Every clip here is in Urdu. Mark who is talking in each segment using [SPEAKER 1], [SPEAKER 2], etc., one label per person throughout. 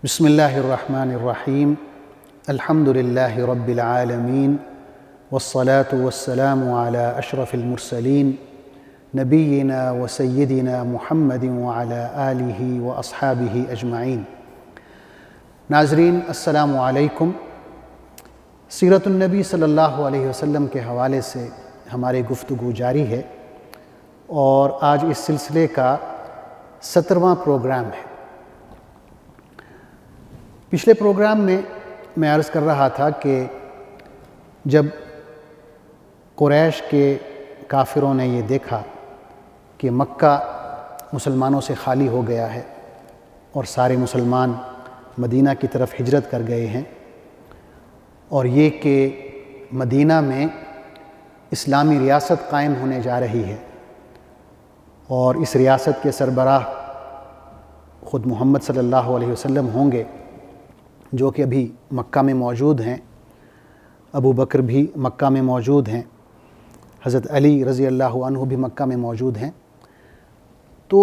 [SPEAKER 1] بسم اللہ الرحمن الرحیم الحمد للہ رب العالمین والصلاة والسلام علی اشرف المرسلین نبینا و سیدنا محمد وعلی آلہ و اصحابہ اجمعین۔ ناظرین السلام علیکم۔ سیرت النبی صلی اللہ علیہ وسلم کے حوالے سے ہماری گفتگو جاری ہے اور آج اس سلسلے کا 17واں پروگرام ہے۔ پچھلے پروگرام میں عرض کر رہا تھا کہ جب قریش کے کافروں نے یہ دیکھا کہ مکہ مسلمانوں سے خالی ہو گیا ہے اور سارے مسلمان مدینہ کی طرف ہجرت کر گئے ہیں، اور یہ کہ مدینہ میں اسلامی ریاست قائم ہونے جا رہی ہے اور اس ریاست کے سربراہ خود محمد صلی اللہ علیہ وسلم ہوں گے، جو کہ ابھی مکہ میں موجود ہیں، ابو بکر بھی مکہ میں موجود ہیں، حضرت علی رضی اللہ عنہ بھی مکہ میں موجود ہیں، تو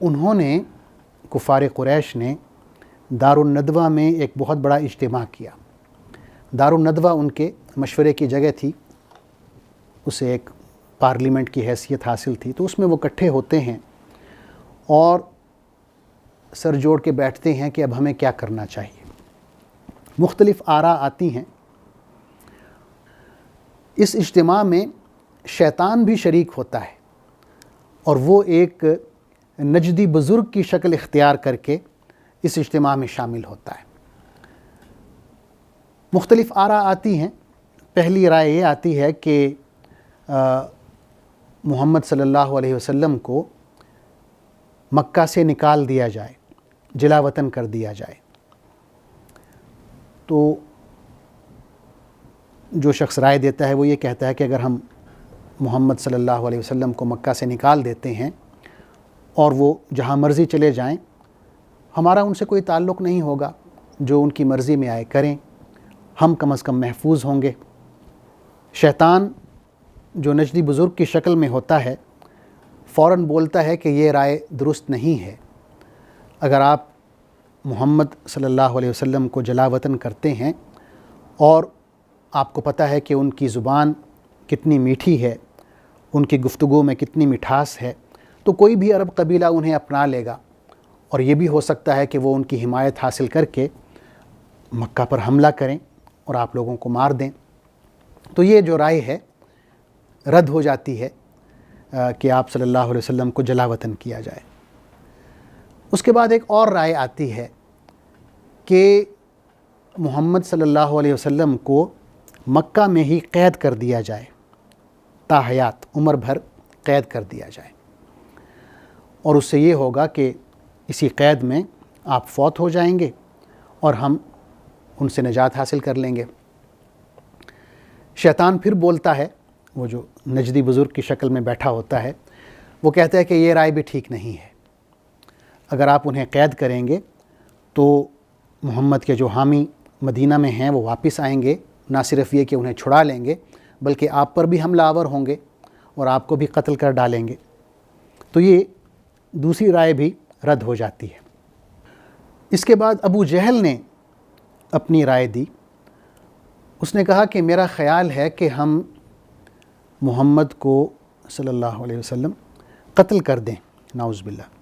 [SPEAKER 1] انہوں نے کفار قریش نے دارالندوہ میں ایک بہت بڑا اجتماع کیا۔ دارالندوہ ان کے مشورے کی جگہ تھی، اسے ایک پارلیمنٹ کی حیثیت حاصل تھی، تو اس میں وہ اکٹھے ہوتے ہیں اور سر جوڑ کے بیٹھتے ہیں کہ اب ہمیں کیا کرنا چاہیے۔ مختلف آراء آتی ہیں۔ اس اجتماع میں شیطان بھی شریک ہوتا ہے اور وہ ایک نجدی بزرگ کی شکل اختیار کر کے اس اجتماع میں شامل ہوتا ہے۔ مختلف آراء آتی ہیں۔ پہلی رائے یہ آتی ہے کہ محمد صلی اللہ علیہ وسلم کو مکہ سے نکال دیا جائے، جلا وطن کر دیا جائے۔ تو جو شخص رائے دیتا ہے وہ یہ کہتا ہے کہ اگر ہم محمد صلی اللہ علیہ وسلم کو مکہ سے نکال دیتے ہیں اور وہ جہاں مرضی چلے جائیں، ہمارا ان سے کوئی تعلق نہیں ہوگا، جو ان کی مرضی میں آئے کریں، ہم کم از کم محفوظ ہوں گے۔ شیطان جو نجدی بزرگ کی شکل میں ہوتا ہے فوراً بولتا ہے کہ یہ رائے درست نہیں ہے۔ اگر آپ محمد صلی اللہ علیہ وسلم کو جلا وطن کرتے ہیں اور آپ کو پتہ ہے کہ ان کی زبان کتنی میٹھی ہے، ان کی گفتگو میں کتنی مٹھاس ہے، تو کوئی بھی عرب قبیلہ انہیں اپنا لے گا، اور یہ بھی ہو سکتا ہے کہ وہ ان کی حمایت حاصل کر کے مکہ پر حملہ کریں اور آپ لوگوں کو مار دیں۔ تو یہ جو رائے ہے رد ہو جاتی ہے کہ آپ صلی اللہ علیہ وسلم کو جلا وطن کیا جائے۔ اس کے بعد ایک اور رائے آتی ہے کہ محمد صلی اللہ علیہ وسلم کو مکہ میں ہی قید کر دیا جائے، تا حیات عمر بھر قید کر دیا جائے، اور اس سے یہ ہوگا کہ اسی قید میں آپ فوت ہو جائیں گے اور ہم ان سے نجات حاصل کر لیں گے۔ شیطان پھر بولتا ہے، وہ جو نجدی بزرگ کی شکل میں بیٹھا ہوتا ہے، وہ کہتا ہے کہ یہ رائے بھی ٹھیک نہیں ہے۔ اگر آپ انہیں قید کریں گے تو محمد کے جو حامی مدینہ میں ہیں وہ واپس آئیں گے، نہ صرف یہ کہ انہیں چھڑا لیں گے بلکہ آپ پر بھی حملہ آور ہوں گے اور آپ کو بھی قتل کر ڈالیں گے۔ تو یہ دوسری رائے بھی رد ہو جاتی ہے۔ اس کے بعد ابو جہل نے اپنی رائے دی۔ اس نے کہا کہ میرا خیال ہے کہ ہم محمد کو صلی اللہ علیہ وسلم قتل کر دیں، نعوذ باللہ۔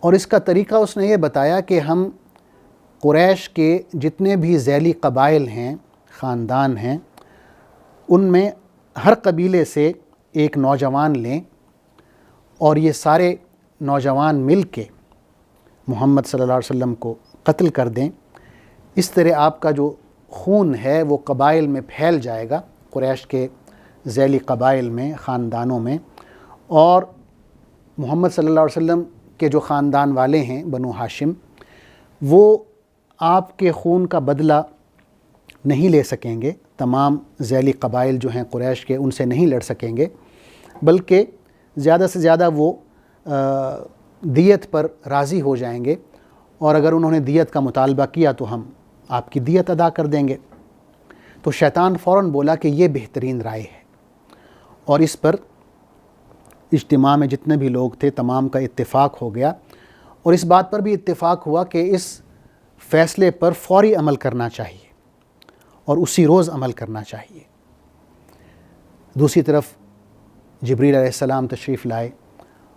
[SPEAKER 1] اور اس کا طریقہ اس نے یہ بتایا کہ ہم قریش کے جتنے بھی ذیلی قبائل ہیں، خاندان ہیں، ان میں ہر قبیلے سے ایک نوجوان لیں اور یہ سارے نوجوان مل کے محمد صلی اللہ علیہ وسلم کو قتل کر دیں۔ اس طرح آپ کا جو خون ہے وہ قبائل میں پھیل جائے گا، قریش کے ذیلی قبائل میں، خاندانوں میں، اور محمد صلی اللہ علیہ وسلم کے جو خاندان والے ہیں بنو ہاشم، وہ آپ کے خون کا بدلہ نہیں لے سکیں گے، تمام ذیلی قبائل جو ہیں قریش کے ان سے نہیں لڑ سکیں گے، بلکہ زیادہ سے زیادہ وہ دیت پر راضی ہو جائیں گے، اور اگر انہوں نے دیت کا مطالبہ کیا تو ہم آپ کی دیت ادا کر دیں گے۔ تو شیطان فوراً بولا کہ یہ بہترین رائے ہے، اور اس پر اجتماع میں جتنے بھی لوگ تھے تمام کا اتفاق ہو گیا، اور اس بات پر بھی اتفاق ہوا کہ اس فیصلے پر فوری عمل کرنا چاہیے اور اسی روز عمل کرنا چاہیے۔ دوسری طرف جبریل علیہ السلام تشریف لائے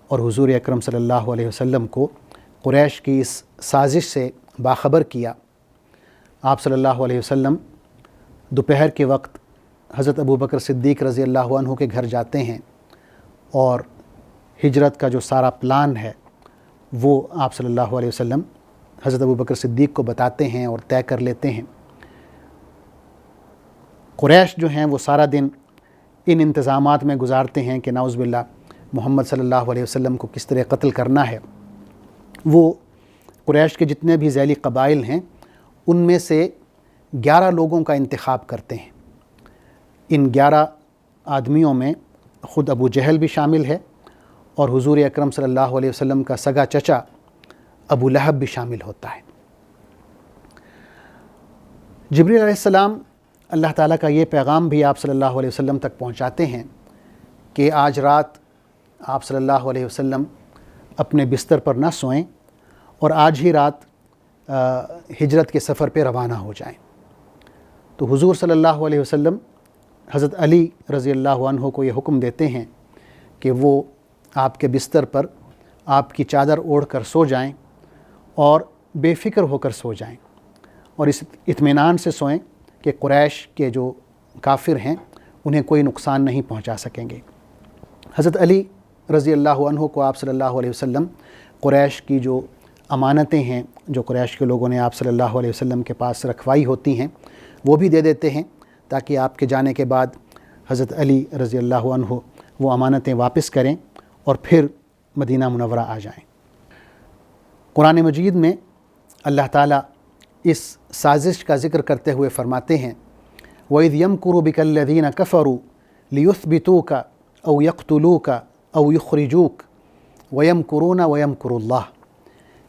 [SPEAKER 1] اور حضور اکرم صلی اللہ علیہ وسلم کو قریش کی اس سازش سے باخبر کیا۔ آپ صلی اللہ علیہ وسلم دوپہر کے وقت حضرت ابو بکر صدیق رضی اللہ عنہ کے گھر جاتے ہیں اور ہجرت کا جو سارا پلان ہے وہ آپ صلی اللہ علیہ وسلم حضرت ابو بکر صدیق کو بتاتے ہیں اور طے کر لیتے ہیں۔ قریش جو ہیں وہ سارا دن ان انتظامات میں گزارتے ہیں کہ نعوذ باللہ محمد صلی اللہ علیہ وسلم کو کس طرح قتل کرنا ہے۔ وہ قریش کے جتنے بھی ذیلی قبائل ہیں ان میں سے 11 لوگوں کا انتخاب کرتے ہیں۔ ان 11 آدمیوں میں خود ابو جہل بھی شامل ہے اور حضور اکرم صلی اللہ علیہ وسلم کا سگا چچا ابو لہب بھی شامل ہوتا ہے۔ جبریل علیہ السلام اللہ تعالیٰ کا یہ پیغام بھی آپ صلی اللہ علیہ وسلم تک پہنچاتے ہیں کہ آج رات آپ صلی اللہ علیہ وسلم اپنے بستر پر نہ سوئیں اور آج ہی رات ہجرت کے سفر پہ روانہ ہو جائیں۔ تو حضور صلی اللہ علیہ وسلم حضرت علی رضی اللہ عنہ کو یہ حکم دیتے ہیں کہ وہ آپ کے بستر پر آپ کی چادر اوڑھ کر سو جائیں اور بے فکر ہو کر سو جائیں اور اس اطمینان سے سوئیں کہ قریش کے جو کافر ہیں انہیں کوئی نقصان نہیں پہنچا سکیں گے۔ حضرت علی رضی اللہ عنہ کو آپ صلی اللہ علیہ وسلم قریش کی جو امانتیں ہیں جو قریش کے لوگوں نے آپ صلی اللہ علیہ وسلم کے پاس رکھوائی ہوتی ہیں وہ بھی دے دیتے ہیں تاکہ آپ کے جانے کے بعد حضرت علی رضی اللہ عنہ وہ امانتیں واپس کریں اور پھر مدینہ منورہ آ جائیں۔ قرآن مجید میں اللہ تعالیٰ اس سازش کا ذکر کرتے ہوئے فرماتے ہیں وَإِذْ يَمْكُرُ بِكَ الَّذِينَ كَفَرُوا لِيُثْبِتُوكَ أَوْ يَقْتُلُوكَ أَوْ يُخْرِجُوكَ وَيَمْكُرُونَ وَيَمْكُرُ اللَّهُ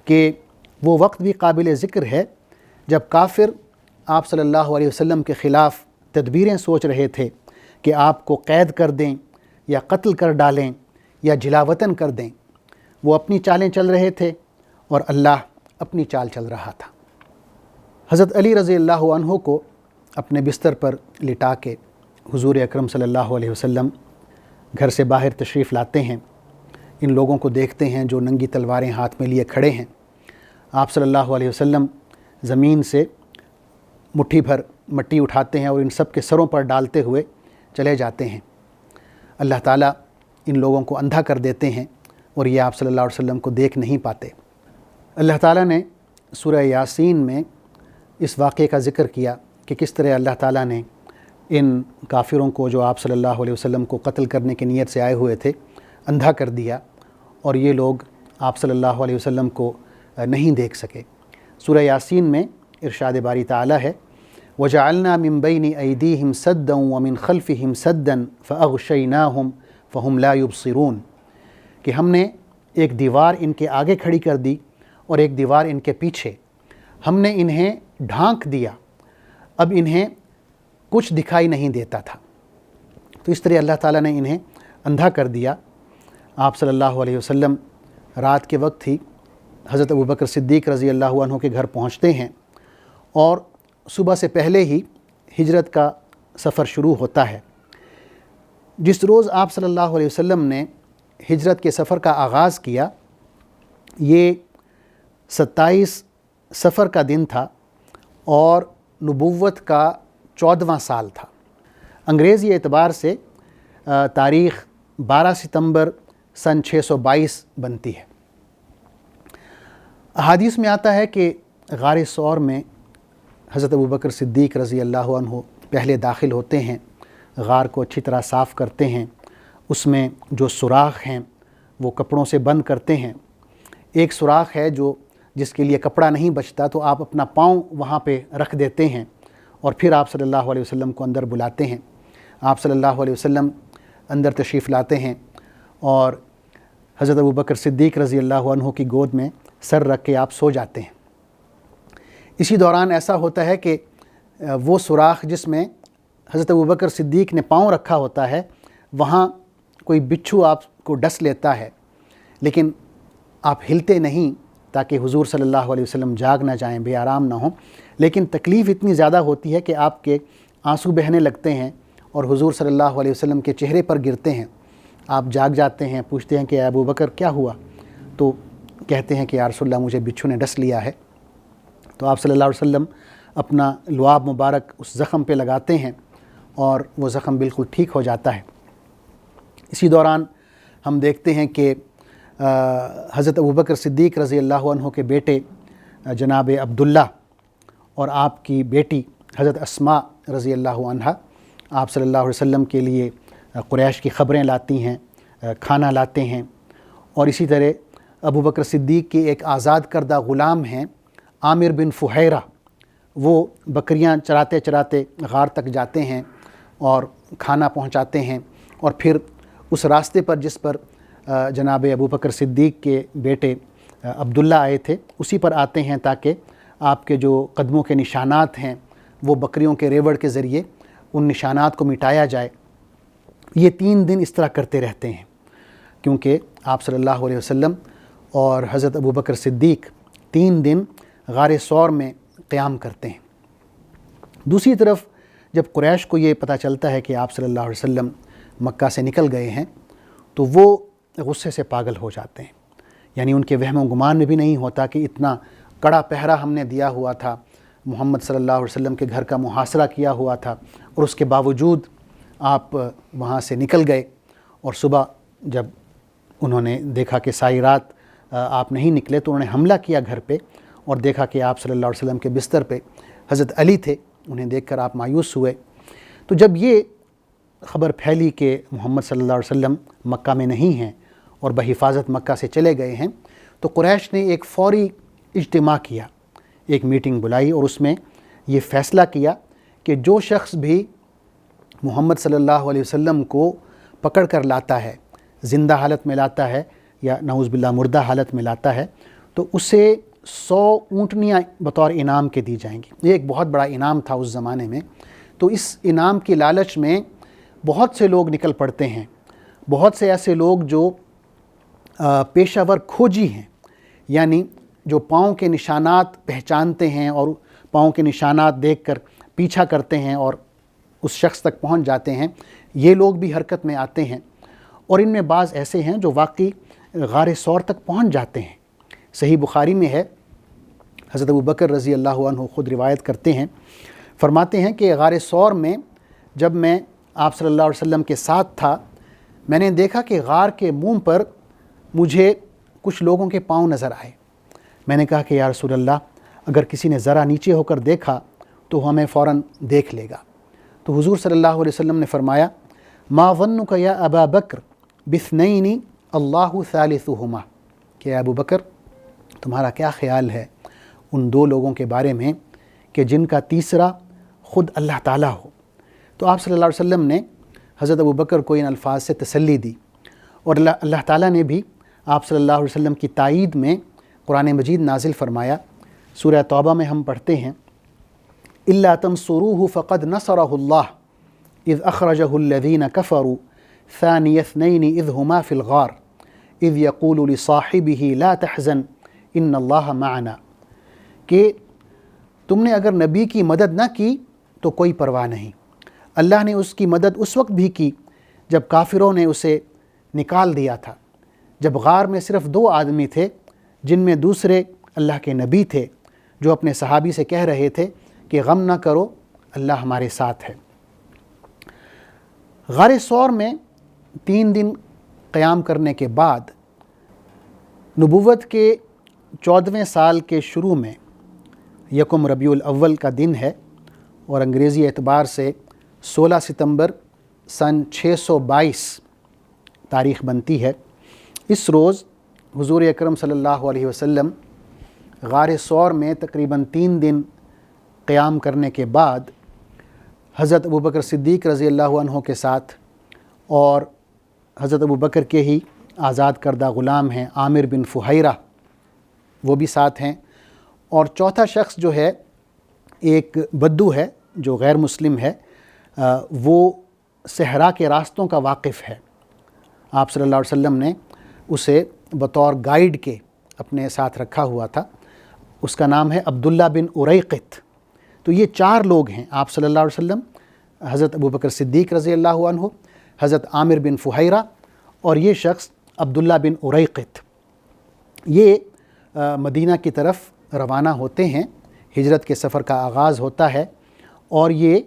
[SPEAKER 1] کہ وہ وقت بھی قابل ذکر ہے جب کافر آپ صلی اللہ علیہ وسلم کے خلاف تدبیریں سوچ رہے تھے کہ آپ کو قید کر دیں یا قتل کر ڈالیں یا جلاوطن کر دیں۔ وہ اپنی چالیں چل رہے تھے اور اللہ اپنی چال چل رہا تھا۔ حضرت علی رضی اللہ عنہ کو اپنے بستر پر لٹا کے حضور اکرم صلی اللہ علیہ وسلم گھر سے باہر تشریف لاتے ہیں۔ ان لوگوں کو دیکھتے ہیں جو ننگی تلواریں ہاتھ میں لیے کھڑے ہیں۔ آپ صلی اللہ علیہ وسلم زمین سے مٹھی بھر مٹی اٹھاتے ہیں اور ان سب کے سروں پر ڈالتے ہوئے چلے جاتے ہیں۔ اللہ تعالیٰ ان لوگوں کو اندھا کر دیتے ہیں اور یہ آپ صلی اللہ علیہ وسلم کو دیکھ نہیں پاتے۔ اللہ تعالیٰ نے سورہ یاسین میں اس واقعے کا ذکر کیا کہ کس طرح اللہ تعالیٰ نے ان کافروں کو جو آپ صلی اللہ علیہ وسلم کو قتل کرنے کی نیت سے آئے ہوئے تھے اندھا کر دیا اور یہ لوگ آپ صلی اللہ علیہ وسلم کو نہیں دیکھ سکے۔ سورہ یاسین میں ارشاد باری تعالیٰ ہے وَجَعَلْنَا مِن بَيْنِ أَيْدِيهِمْ سَدًّا وَمِن خَلْفِهِمْ سَدًّا فَأَغْشَيْنَاهُمْ فَهُمْ لَا يُبْصِرُونَ کہ ہم نے ایک دیوار ان کے آگے کھڑی کر دی اور ایک دیوار ان کے پیچھے، ہم نے انہیں ڈھانک دیا، اب انہیں کچھ دکھائی نہیں دیتا تھا۔ تو اس طرح اللہ تعالیٰ نے انہیں اندھا کر دیا۔ آپ صلی اللہ علیہ وسلم رات کے وقت ہی حضرت ابو بکر صدیق رضی اللہ عنہ کے گھر پہنچتے ہیں اور صبح سے پہلے ہی ہجرت کا سفر شروع ہوتا ہے۔ جس روز آپ صلی اللہ علیہ وسلم نے ہجرت کے سفر کا آغاز کیا یہ 27 سفر کا دن تھا اور نبوت کا 14واں سال تھا۔ انگریزی اعتبار سے تاریخ 12 ستمبر سن 622 بنتی ہے۔ احادیث میں آتا ہے کہ غار ثور میں حضرت ابو بکر صدیق رضی اللہ عنہ پہلے داخل ہوتے ہیں، غار کو اچھی طرح صاف کرتے ہیں، اس میں جو سوراخ ہیں وہ کپڑوں سے بند کرتے ہیں۔ ایک سوراخ ہے جس کے لیے کپڑا نہیں بچتا تو آپ اپنا پاؤں وہاں پہ رکھ دیتے ہیں اور پھر آپ صلی اللہ علیہ وسلم کو اندر بلاتے ہیں۔ آپ صلی اللہ علیہ وسلم اندر تشریف لاتے ہیں اور حضرت ابو بکر صدیق رضی اللہ عنہ کی گود میں سر رکھ کے آپ سو جاتے ہیں۔ اسی دوران ایسا ہوتا ہے کہ وہ سوراخ جس میں حضرت ابو بکر صدیق نے پاؤں رکھا ہوتا ہے وہاں کوئی بچھو آپ کو ڈس لیتا ہے، لیکن آپ ہلتے نہیں تاکہ حضور صلی اللہ علیہ وسلم جاگ نہ جائیں، بے آرام نہ ہوں، لیکن تکلیف اتنی زیادہ ہوتی ہے کہ آپ کے آنسو بہنے لگتے ہیں اور حضور صلی اللہ علیہ وسلم کے چہرے پر گرتے ہیں۔ آپ جاگ جاتے ہیں، پوچھتے ہیں کہ ابو بکر کیا ہوا؟ تو کہتے ہیں کہ یا رسول اللہ مجھے بچھو نے ڈس لیا ہے۔ تو آپ صلی اللہ علیہ وسلم اپنا لعاب مبارک اس زخم پہ لگاتے ہیں اور وہ زخم بالکل ٹھیک ہو جاتا ہے۔ اسی دوران ہم دیکھتے ہیں کہ حضرت ابوبکر صدیق رضی اللہ عنہ کے بیٹے جناب عبداللہ اور آپ کی بیٹی حضرت اسماء رضی اللہ عنہا آپ صلی اللہ علیہ وسلم کے لیے قریش کی خبریں لاتی ہیں، کھانا لاتے ہیں، اور اسی طرح ابوبکر صدیق کے ایک آزاد کردہ غلام ہیں عامر بن فہیرہ، وہ بکریاں چراتے چراتے غار تک جاتے ہیں اور کھانا پہنچاتے ہیں، اور پھر اس راستے پر جس پر جناب ابوبکر صدیق کے بیٹے عبداللہ آئے تھے اسی پر آتے ہیں تاکہ آپ کے جو قدموں کے نشانات ہیں وہ بکریوں کے ریوڑ کے ذریعے ان نشانات کو مٹایا جائے۔ یہ 3 دن اس طرح کرتے رہتے ہیں، کیونکہ آپ صلی اللہ علیہ وسلم اور حضرت ابوبکر صدیق 3 دن غار ثور میں قیام کرتے ہیں۔ دوسری طرف جب قریش کو یہ پتہ چلتا ہے کہ آپ صلی اللہ علیہ وسلم مکہ سے نکل گئے ہیں تو وہ غصے سے پاگل ہو جاتے ہیں، یعنی ان کے وہم و گمان میں بھی نہیں ہوتا کہ اتنا کڑا پہرا ہم نے دیا ہوا تھا، محمد صلی اللہ علیہ وسلم کے گھر کا محاصرہ کیا ہوا تھا، اور اس کے باوجود آپ وہاں سے نکل گئے، اور صبح جب انہوں نے دیکھا کہ ساری رات آپ نہیں نکلے تو انہوں نے حملہ کیا گھر پہ اور دیکھا کہ آپ صلی اللہ علیہ وسلم کے بستر پہ حضرت علی تھے۔ انہیں دیکھ کر آپ مایوس ہوئے۔ تو جب یہ خبر پھیلی کہ محمد صلی اللہ علیہ وسلم مکہ میں نہیں ہیں اور بحفاظت مکہ سے چلے گئے ہیں، تو قریش نے ایک فوری اجتماع کیا، ایک میٹنگ بلائی اور اس میں یہ فیصلہ کیا کہ جو شخص بھی محمد صلی اللہ علیہ وسلم کو پکڑ کر لاتا ہے، زندہ حالت میں لاتا ہے یا نعوذ باللہ مردہ حالت میں لاتا ہے، تو اسے 100 اونٹنیاں بطور انعام کے دی جائیں گی۔ یہ ایک بہت بڑا انعام تھا اس زمانے میں۔ تو اس انعام کی لالچ میں بہت سے لوگ نکل پڑتے ہیں، بہت سے ایسے لوگ جو پیشہ ور کھوجی ہیں، یعنی جو پاؤں کے نشانات پہچانتے ہیں اور پاؤں کے نشانات دیکھ کر پیچھا کرتے ہیں اور اس شخص تک پہنچ جاتے ہیں، یہ لوگ بھی حرکت میں آتے ہیں، اور ان میں بعض ایسے ہیں جو واقعی غار ثور تک پہنچ جاتے ہیں۔ صحیح بخاری میں ہے، حضرت ابوبکر رضی اللہ عنہ خود روایت کرتے ہیں، فرماتے ہیں کہ غار ثور میں جب میں آپ صلی اللہ علیہ وسلم کے ساتھ تھا، میں نے دیکھا کہ غار کے منہ پر مجھے کچھ لوگوں کے پاؤں نظر آئے۔ میں نے کہا کہ یا رسول اللہ، اگر کسی نے ذرا نیچے ہو کر دیکھا تو ہمیں فوراً دیکھ لے گا۔ تو حضور صلی اللہ علیہ وسلم نے فرمایا، ما ظنک یا ابا بکر باثنین اللہ ثالثہما، کہ ابو بکر تمہارا کیا خیال ہے ان 2 لوگوں کے بارے میں کہ جن کا تیسرا خود اللہ تعالیٰ ہو۔ تو آپ صلی اللہ علیہ وسلم نے حضرت ابو بکر کو ان الفاظ سے تسلی دی، اور اللہ تعالیٰ نے بھی آپ صلی اللہ علیہ وسلم کی تائید میں قرآن مجید نازل فرمایا۔ سورہ توبہ میں ہم پڑھتے ہیں، إِلَّا تَنْصُرُوهُ فَقَدْ نَصَرَهُ اللَّهُ إِذْ أَخْرَجَهُ الَّذِينَ كَفَرُوا ثَانِيَ اثْنَيْنِ إِذْ هُمَا فِي الْغَارِ إِذْ يَقُولُ لِصَاحِبِهِ لَا تَحْزَنْ إِنَّ اللَّهَ مَعَنَا، کہ تم نے اگر نبی کی مدد نہ کی تو کوئی پرواہ نہیں، اللہ نے اس کی مدد اس وقت بھی کی جب کافروں نے اسے نکال دیا تھا، جب غار میں صرف 2 آدمی تھے جن میں دوسرے اللہ کے نبی تھے جو اپنے صحابی سے کہہ رہے تھے کہ غم نہ کرو، اللہ ہمارے ساتھ ہے۔ غار ثور میں 3 دن قیام کرنے کے بعد نبوت کے 14ویں سال کے شروع میں 1 ربیع الاول کا دن ہے، اور انگریزی اعتبار سے 16 ستمبر سن 622 تاریخ بنتی ہے۔ اس روز حضور اکرم صلی اللہ علیہ وسلم غار ثور میں تقریباً 3 دن قیام کرنے کے بعد حضرت ابوبکر صدیق رضی اللہ عنہ کے ساتھ، اور حضرت ابوبکر کے ہی آزاد کردہ غلام ہیں عامر بن فہیرہ، وہ بھی ساتھ ہیں، اور چوتھا شخص جو ہے ایک بدو ہے جو غیر مسلم ہے، وہ صحرا کے راستوں کا واقف ہے۔ آپ صلی اللہ علیہ وسلم نے اسے بطور گائیڈ کے اپنے ساتھ رکھا ہوا تھا، اس کا نام ہے عبداللہ بن اریقط۔ تو یہ 4 لوگ ہیں، آپ صلی اللہ علیہ وسلم، حضرت ابوبکر صدیق رضی اللہ عنہ، حضرت عامر بن فہیرہ اور یہ شخص عبداللہ بن اریقط۔ یہ مدینہ کی طرف روانہ ہوتے ہیں، ہجرت کے سفر کا آغاز ہوتا ہے اور یہ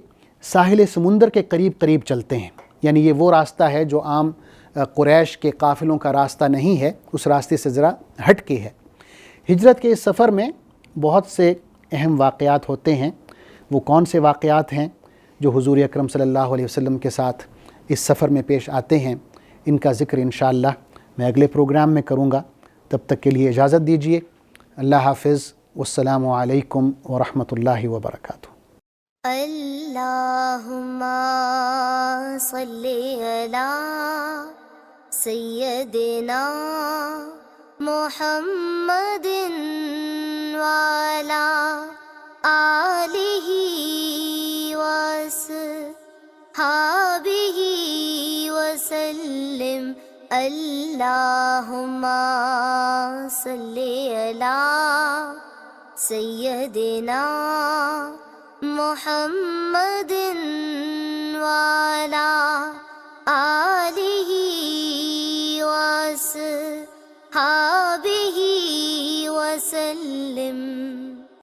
[SPEAKER 1] ساحل سمندر کے قریب قریب چلتے ہیں، یعنی یہ وہ راستہ ہے جو عام قریش کے قافلوں کا راستہ نہیں ہے، اس راستے سے ذرا ہٹ کے ہے۔ ہجرت کے اس سفر میں بہت سے اہم واقعات ہوتے ہیں۔ وہ کون سے واقعات ہیں جو حضور اکرم صلی اللہ علیہ وسلم کے ساتھ اس سفر میں پیش آتے ہیں، ان کا ذکر انشاءاللہ میں اگلے پروگرام میں کروں گا۔ تب تک کے لیے اجازت دیجیے۔ اللہ حافظ، والسلام علیکم ورحمۃ اللہ وبرکاتہ۔
[SPEAKER 2] اللہم صلی علی سیدنا محمد وعلی آلہ وصحبہ وسلم۔ اللہم صلی علی سیدنا محمد وعلی